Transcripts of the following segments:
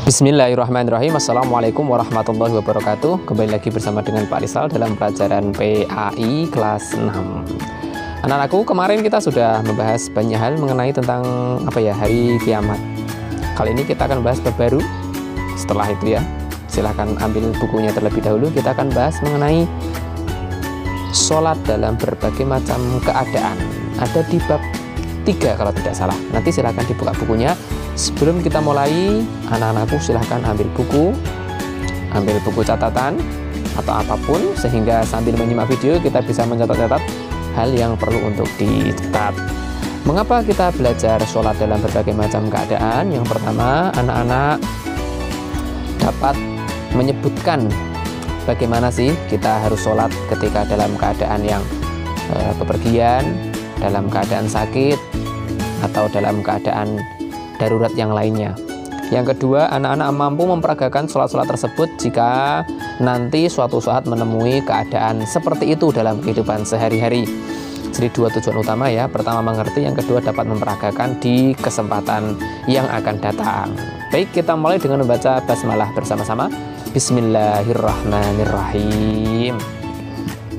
Bismillahirrahmanirrahim. Assalamualaikum warahmatullahi wabarakatuh. Kembali lagi bersama dengan Pak Rizal dalam pelajaran PAI kelas 6. Anak-anakku, kemarin kita sudah membahas banyak hal mengenai tentang hari kiamat. Kali ini kita akan bahas bab baru. Setelah itu silahkan ambil bukunya terlebih dahulu. Kita akan bahas mengenai sholat dalam berbagai macam keadaan. Ada di bab 3 kalau tidak salah. Nanti silahkan dibuka bukunya. Sebelum kita mulai, anak-anakku silahkan ambil buku catatan atau apapun, sehingga sambil menyimak video kita bisa mencatat-catat hal yang perlu untuk dicatat. Mengapa kita belajar sholat dalam berbagai macam keadaan? Yang pertama, anak-anak dapat menyebutkan bagaimana sih kita harus sholat ketika dalam keadaan yang bepergian, dalam keadaan sakit, atau dalam keadaan darurat yang lainnya. Yang kedua, anak-anak mampu memperagakan sholat-sholat tersebut jika nanti suatu saat menemui keadaan seperti itu dalam kehidupan sehari-hari. Jadi dua tujuan utama pertama mengerti, yang kedua dapat memperagakan di kesempatan yang akan datang. Baik, kita mulai dengan membaca basmalah bersama-sama. Bismillahirrahmanirrahim.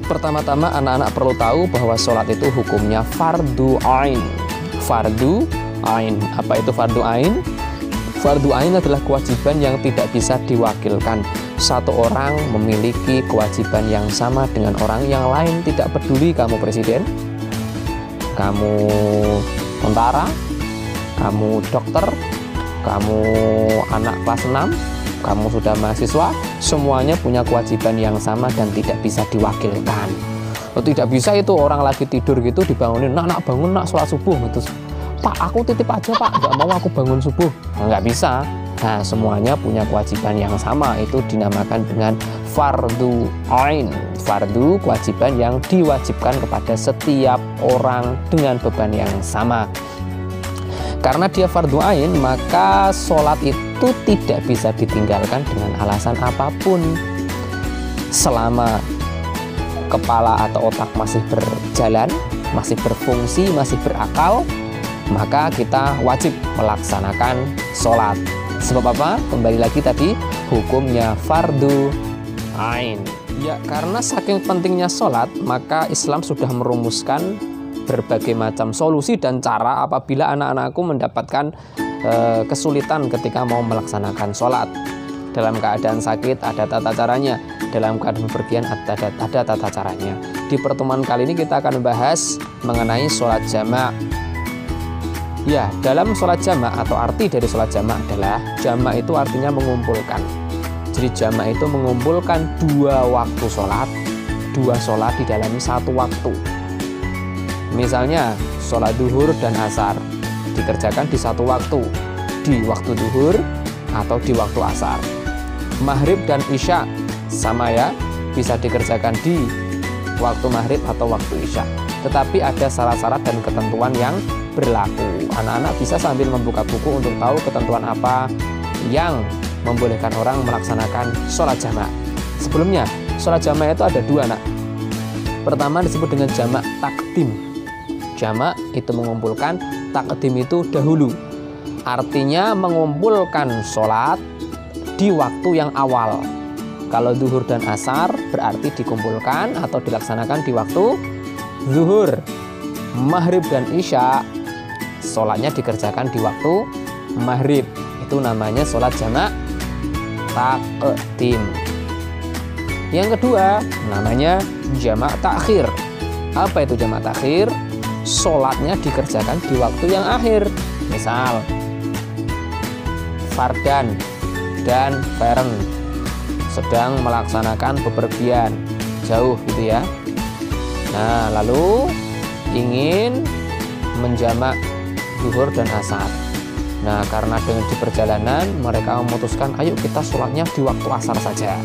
Pertama-tama anak-anak perlu tahu bahwa sholat itu hukumnya fardu ain. Fardu ain. Apa itu fardu ain? Fardu ain adalah kewajiban yang tidak bisa diwakilkan. Satu orang memiliki kewajiban yang sama dengan orang yang lain. Tidak peduli kamu presiden, kamu tentara, kamu dokter, kamu anak kelas 6, kamu sudah mahasiswa, semuanya punya kewajiban yang sama dan tidak bisa diwakilkan. Tidak bisa itu orang lagi tidur gitu dibangunin, nak bangun, nak sholat subuh gitu. Pak, aku titip aja Pak, nggak mau aku bangun subuh. Nggak bisa. Nah, semuanya punya kewajiban yang sama. Itu dinamakan dengan fardu ain. Fardu, kewajiban yang diwajibkan kepada setiap orang dengan beban yang sama. Karena dia fardu ain, maka sholat itu tidak bisa ditinggalkan dengan alasan apapun. Selama kepala atau otak masih berjalan, masih berfungsi, masih berakal, maka kita wajib melaksanakan sholat. Sebab apa? Kembali lagi tadi, hukumnya fardu ain. Ya, karena saking pentingnya sholat, maka Islam sudah merumuskan berbagai macam solusi dan cara apabila anak-anakku mendapatkan kesulitan ketika mau melaksanakan sholat. Dalam keadaan sakit ada tata caranya, dalam keadaan bepergian ada tata caranya. Di pertemuan kali ini kita akan membahas mengenai sholat jamak. Ya, dalam sholat jamak atau arti dari sholat jamak adalah jamak itu artinya mengumpulkan. Jadi jamak itu mengumpulkan dua waktu sholat, dua sholat di dalam satu waktu. Misalnya sholat duhur dan asar dikerjakan di satu waktu, di waktu duhur atau di waktu asar. Maghrib dan isya sama bisa dikerjakan di waktu maghrib atau waktu isya. Tetapi ada syarat-syarat dan ketentuan yang berlaku. Anak-anak bisa sambil membuka buku untuk tahu ketentuan apa yang membolehkan orang melaksanakan sholat jamak. Sebelumnya, sholat jamak itu ada dua, Nak. Pertama disebut dengan jamak takdim. Jamak itu mengumpulkan, takdim itu dahulu. Artinya mengumpulkan sholat di waktu yang awal. Kalau zuhur dan asar berarti dikumpulkan atau dilaksanakan di waktu zuhur. Maghrib dan isya sholatnya dikerjakan di waktu maghrib. Itu namanya sholat jamak takdim. Yang kedua namanya jamak takhir. Apa itu jamak takhir? Sholatnya dikerjakan di waktu yang akhir. Misal fardan dan feren sedang melaksanakan bepergian jauh gitu ya. Nah, lalu ingin menjamak zuhur dan asar. Nah, karena dengan di perjalanan mereka memutuskan, ayo kita sholatnya di waktu asar saja.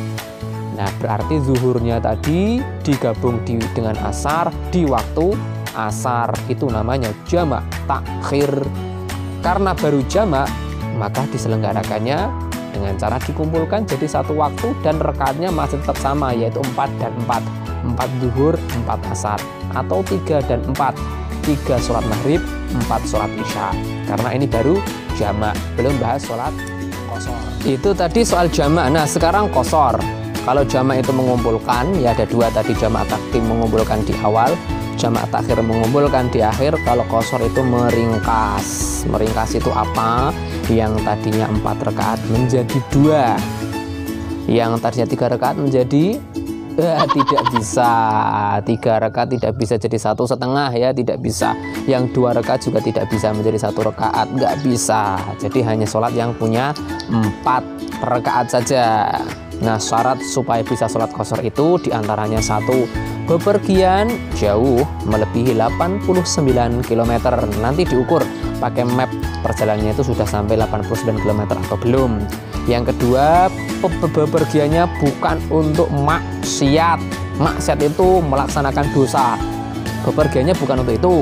Nah, berarti zuhurnya tadi digabung dengan asar di waktu asar. Itu namanya jamak takhir. Karena baru jamak, maka diselenggarakannya dengan cara dikumpulkan jadi satu waktu dan rakaatnya masih tetap sama, yaitu 4 dan 4. 4 zuhur, 4 asar, atau 3 dan 4. 3 sholat maghrib, 4 sholat isya. Karena ini baru jamak, belum bahas sholat qashar. Itu tadi soal jamak. Nah, sekarang qashar. Kalau jamak itu mengumpulkan, ya ada dua tadi, jamak takdim mengumpulkan di awal, jamak takhir mengumpulkan di akhir. Kalau qashar itu meringkas. Meringkas itu apa? Yang tadinya 4 rakaat menjadi 2. Yang tadinya 3 rakaat menjadi tidak bisa. 3 rakaat tidak bisa jadi 1,5 ya, tidak bisa. Yang 2 rakaat juga tidak bisa menjadi 1 rakaat, nggak bisa. Jadi hanya sholat yang punya 4 rakaat saja. Nah, syarat supaya bisa sholat qashar itu diantaranya 1, bepergian jauh melebihi 89 km. Nanti diukur pakai map perjalanannya itu sudah sampai 89 km atau belum. Yang kedua, bepergiannya bukan untuk maksiat. Maksiat itu melaksanakan dosa. Bepergiannya bukan untuk itu.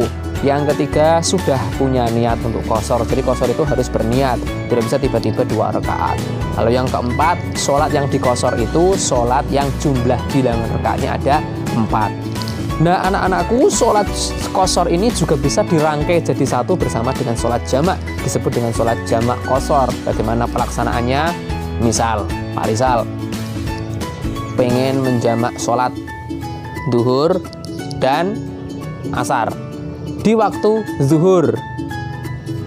Yang ketiga, sudah punya niat untuk qashar. Jadi qashar itu harus berniat, tidak bisa tiba-tiba 2 rakaat. Lalu yang keempat, sholat yang di qashar itu sholat yang jumlah bilangan rakaatnya ada 4. Nah, anak-anakku, sholat qashar ini juga bisa dirangkai jadi satu bersama dengan sholat jamak, disebut dengan sholat jamak qashar. Bagaimana pelaksanaannya? Misal, Pak Rizal pengen menjamak sholat duhur dan asar di waktu zuhur,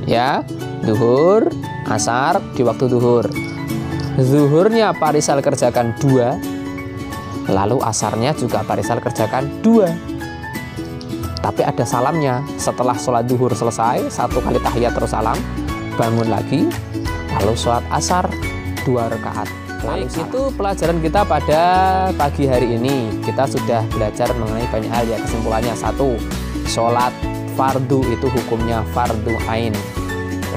ya, duhur, asar di waktu duhur. Zuhurnya Pak Rizal kerjakan 2, lalu asarnya juga Pak Rizal kerjakan 2. Tapi ada salamnya. Setelah sholat duhur selesai, 1 kali tahiyat terus salam, bangun lagi, lalu sholat asar 2 rakaat. Baik, itu pelajaran kita pada pagi hari ini. Kita sudah belajar mengenai banyak hal ya. Kesimpulannya 1, sholat fardu itu hukumnya fardu ain.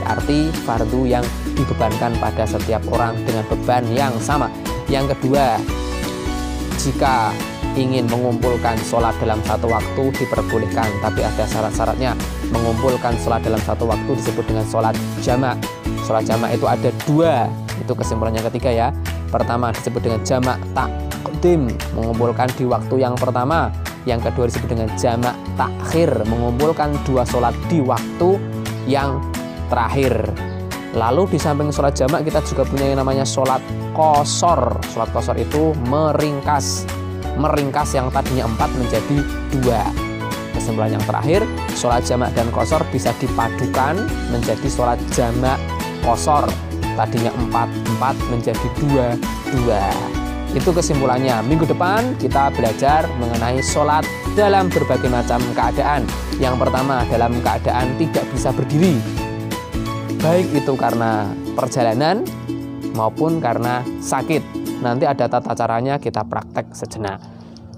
Berarti fardu yang dibebankan pada setiap orang dengan beban yang sama. Yang kedua, jika ingin mengumpulkan sholat dalam satu waktu diperbolehkan, tapi ada syarat-syaratnya. Mengumpulkan sholat dalam satu waktu disebut dengan sholat jamak. Sholat jamak itu ada 2. Itu kesimpulannya ketiga ya. Pertama disebut dengan jamak takdim, mengumpulkan di waktu yang pertama. Yang kedua disebut dengan jamak takhir, mengumpulkan 2 sholat di waktu yang terakhir. Lalu di samping sholat jamak kita juga punya yang namanya sholat qashar. Sholat qashar itu meringkas yang tadinya 4 menjadi 2. Kesimpulan yang terakhir, sholat jamak dan qashar bisa dipadukan menjadi sholat jamak qashar. Tadinya 4 menjadi 2. Itu kesimpulannya. Minggu depan kita belajar mengenai sholat dalam berbagai macam keadaan. Yang pertama, dalam keadaan tidak bisa berdiri, baik itu karena perjalanan maupun karena sakit. Nanti ada tata caranya, kita praktek sejenak.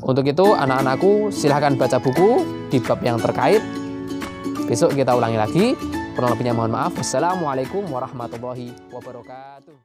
Untuk itu anak-anakku silahkan baca buku di bab yang terkait. Besok kita ulangi lagi. Kurang lebihnya mohon maaf. Wassalamualaikum warahmatullahi wabarakatuh.